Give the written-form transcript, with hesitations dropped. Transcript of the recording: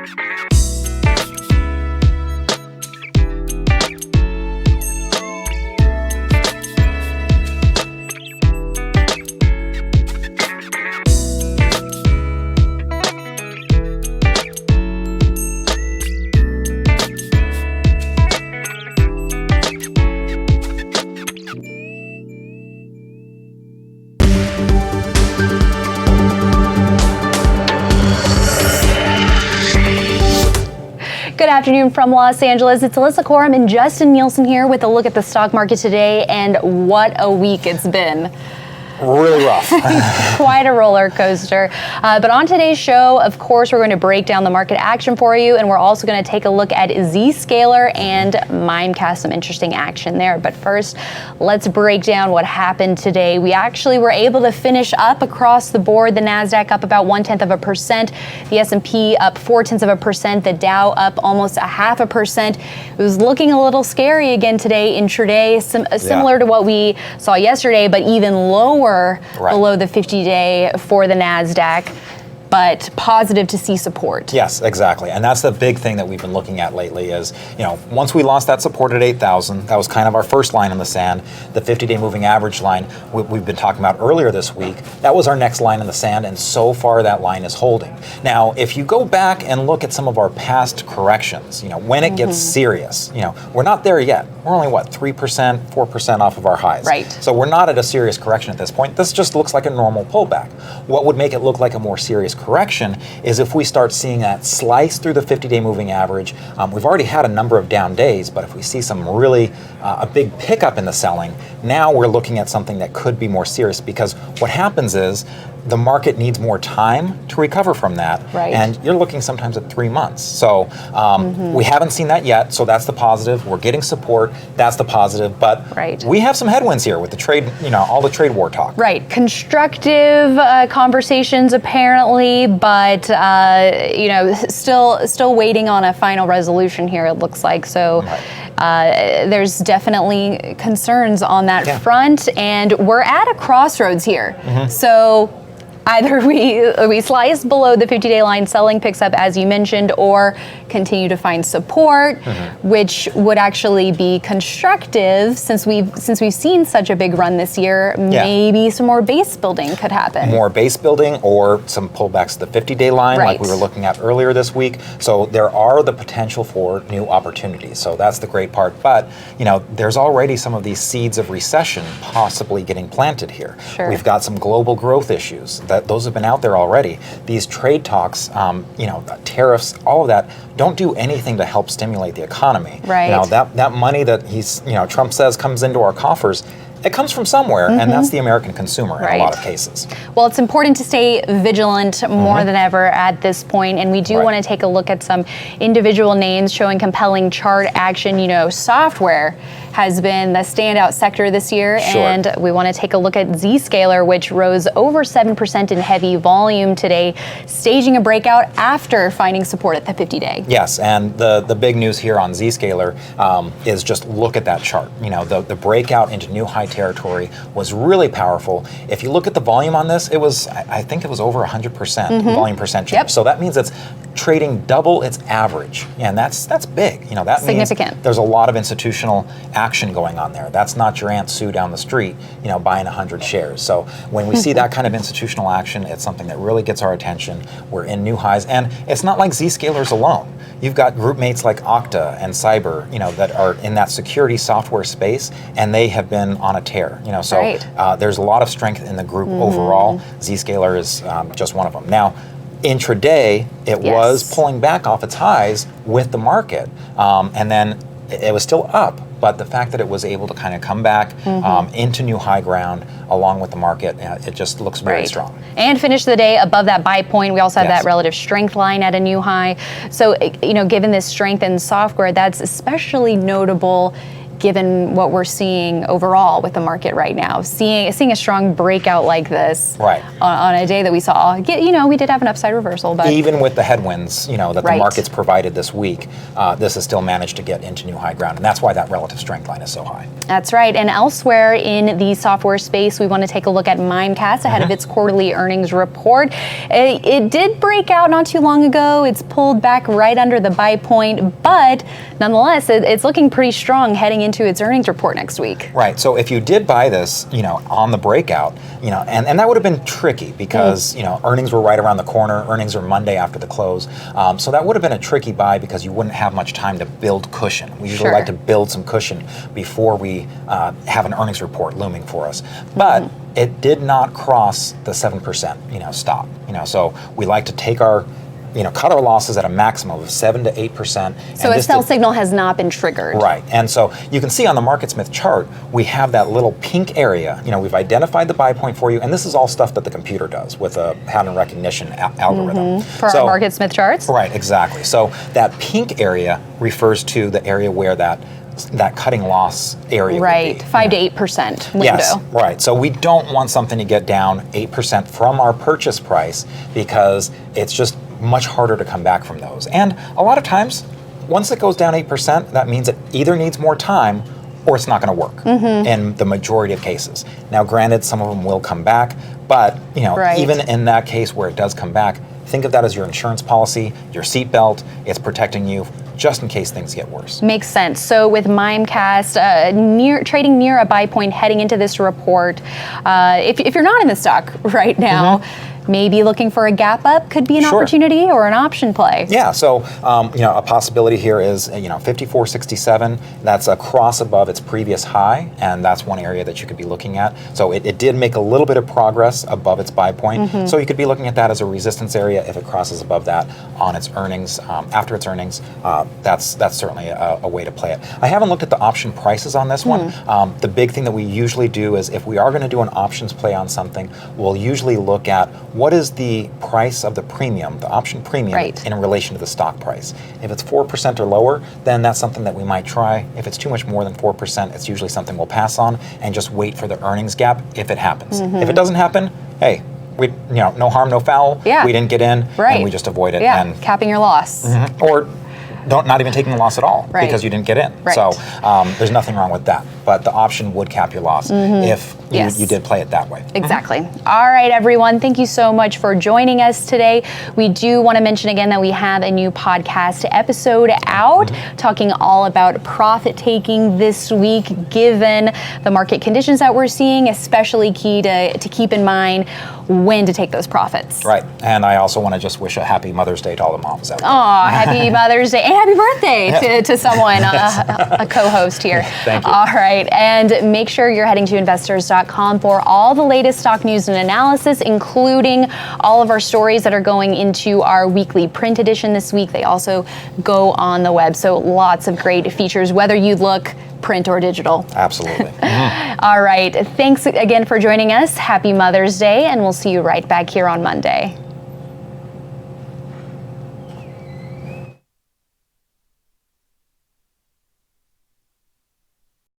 Good afternoon from Los Angeles. It's Alyssa Corum and Justin Nielsen here with a look at the stock market today, and what a week it's been. Really rough. Quite a roller coaster. But on today's show, of course, we're going to break down the market action for you, and we're also going to take a look at Zscaler and Mindcast, some interesting action there. But first, let's break down what happened today. We actually were able to finish up across the board. The NASDAQ up about 0.1%, the S&P up 0.4%, the Dow up almost 0.5%. It was looking a little scary again today intraday, similar to what we saw yesterday, but even lower below the 50-day for the NASDAQ, but positive to see support. Yes, exactly. And that's the big thing that we've been looking at lately is, once we lost that support at 8,000, that was kind of our first line in the sand. The 50-day moving average line we've been talking about earlier this week, that was our next line in the sand, and so far that line is holding. Now, if you go back and look at some of our past corrections, when it gets serious, we're not there yet. We're only, 3%, 4% off of our highs. Right. So we're not at a serious correction at this point. This just looks like a normal pullback. What would make it look like a more serious correction is if we start seeing that slice through the 50-day moving average. We've already had a number of down days, but if we see some really a big pickup in the selling, now we're looking at something that could be more serious, because what happens is the market needs more time to recover from that. Right. And you're looking sometimes at 3 months. So we haven't seen that yet, so that's the positive. We're getting support, that's the positive, but we have some headwinds here with the trade, all the trade war talk. Right, constructive conversations apparently, but still waiting on a final resolution here, it looks like. So there's definitely concerns on that front, and we're at a crossroads here. So either we slice below the 50-day line, selling picks up as you mentioned, or continue to find support, which would actually be constructive since we've seen such a big run this year. Maybe some more base building could happen. More base building or some pullbacks to the 50-day line like we were looking at earlier this week. So there are the potential for new opportunities. So that's the great part. But there's already some of these seeds of recession possibly getting planted here. Sure. We've got some global growth issues. Those have been out there already. These trade talks, tariffs, all of that don't do anything to help stimulate the economy. Right. That money that Trump says comes into our coffers, it comes from somewhere, and that's the American consumer in a lot of cases. Well, it's important to stay vigilant more than ever at this point, and we do want to take a look at some individual names showing compelling chart action. Software has been the standout sector this year, and we want to take a look at Zscaler, which rose over 7% in heavy volume today, staging a breakout after finding support at the 50-day. Yes, and the big news here on Zscaler is just look at that chart. The breakout into new high territory was really powerful. If you look at the volume on this, I think it was over 100% volume percent change. So that means it's trading double its average, and that's big. That significant. Means there's a lot of institutional action going on there. That's not your Aunt Sue down the street, buying 100 shares. So when we see that kind of institutional action, it's something that really gets our attention. We're in new highs, and it's not like Zscaler's alone. You've got group mates like Okta and Cyber, that are in that security software space, and they have been on a tear. There's a lot of strength in the group overall. Zscaler is just one of them. Now, intraday, it was pulling back off its highs with the market, and then it was still up. But the fact that it was able to kind of come back into new high ground along with the market, it just looks very strong. And finish the day above that buy point. We also have that relative strength line at a new high. So, given this strength in software, that's especially notable given what we're seeing overall with the market right now. Seeing a strong breakout like this on a day that we saw, we did have an upside reversal, but even with the headwinds, that the Right. market's provided this week, this has still managed to get into new high ground, and that's why that relative strength line is so high. That's right. And elsewhere in the software space, we want to take a look at Mindcast ahead of its quarterly earnings report. It did break out not too long ago. It's pulled back right under the buy point, but nonetheless, it's looking pretty strong heading into its earnings report next week. Right. So if you did buy this, on the breakout, and that would have been tricky because, earnings were right around the corner. Earnings are Monday after the close. So that would have been a tricky buy because you wouldn't have much time to build cushion. We usually like to build some cushion before we have an earnings report looming for us. But it did not cross the 7%, stop. So we like to take our cut our losses at a maximum of 7 to 8%. So a sell signal has not been triggered. Right, and so you can see on the MarketSmith chart, we have that little pink area. We've identified the buy point for you, and this is all stuff that the computer does with a pattern recognition algorithm. For our MarketSmith charts? Right, exactly. So that pink area refers to the area where that cutting loss area would be. 5 to 8% window. Yes, right. So we don't want something to get down 8% from our purchase price because it's just much harder to come back from those. And a lot of times, once it goes down 8%, that means it either needs more time or it's not going to work in the majority of cases. Now, granted, some of them will come back, but even in that case where it does come back, think of that as your insurance policy, your seatbelt. It's protecting you just in case things get worse. Makes sense. So with Mindcast, trading near a buy point heading into this report, if you're not in the stock right now, maybe looking for a gap up could be an opportunity or an option play. Yeah, so a possibility here is 54.67. That's a cross above its previous high, and that's one area that you could be looking at. So it did make a little bit of progress above its buy point. So you could be looking at that as a resistance area if it crosses above that on its earnings, after its earnings. That's certainly a way to play it. I haven't looked at the option prices on this one. The big thing that we usually do is if we are going to do an options play on something, we'll usually look at what is the price of the premium, the option premium, in relation to the stock price. If it's 4% or lower, then that's something that we might try. If it's too much more than 4%, it's usually something we'll pass on and just wait for the earnings gap if it happens. If it doesn't happen, hey, no harm, no foul. We didn't get in, and we just avoid it. And capping your loss. Or not even taking a loss at all because you didn't get in. So there's nothing wrong with that. But the option would cap your loss if you did play it that way. Exactly. All right, everyone. Thank you so much for joining us today. We do want to mention again that we have a new podcast episode out talking all about profit taking this week, given the market conditions that we're seeing, especially key to keep in mind when to take those profits. Right. And I also want to just wish a happy Mother's Day to all the moms out there. Oh, happy Mother's Day and happy birthday to someone, a co-host here. Thank you. All right. And make sure you're heading to investors.com for all the latest stock news and analysis, including all of our stories that are going into our weekly print edition this week. They also go on the web. So lots of great features, whether you look print or digital. Absolutely. All right. Thanks again for joining us. Happy Mother's Day, and we'll see you right back here on Monday.